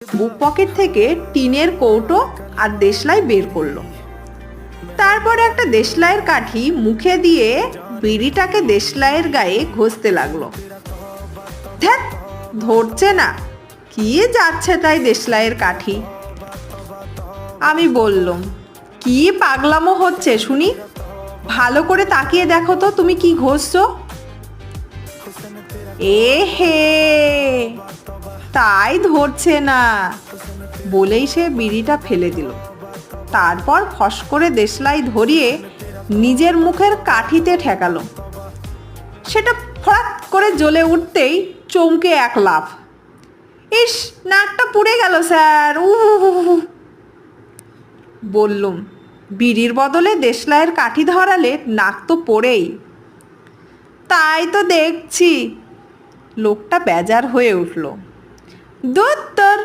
বুক pocket থেকে টিনের কৌটো আর দেশলাই বের করলো। তারপর একটা দেশলাইয়ের কাঠি মুখে দিয়ে বিড়িটাকে দেশলাইয়ের গায়ে ঘষতে লাগলো। ধ্যাৎ, ধরছে না, কি যাচ্ছে তাই দেশলাইয়ের কাঠি। আমি বললাম, কি পাগলামো হচ্ছে শুনি, ভালো করে তাকিয়ে দেখো তো তুমি কি ঘষছো। এ হে, তাই ধরছে না বলেই সে বিড়িটা ফেলে দিল। তারপর ফস করে দেশলাই ধরিয়ে নিজের মুখের কাঠিতে ঠেকালো। সেটা ফড়াৎ করে জ্বলে উঠতেই চমকে এক লাফ। ইস, নাকটা পুড়ে গেল স্যার, বললুম। বিড়ির বদলে দেশলাইয়ের কাঠি ধরালে নাক তো পড়েই। তাই তো দেখছি। লোকটা বেজার হয়ে উঠল। দূর তোর,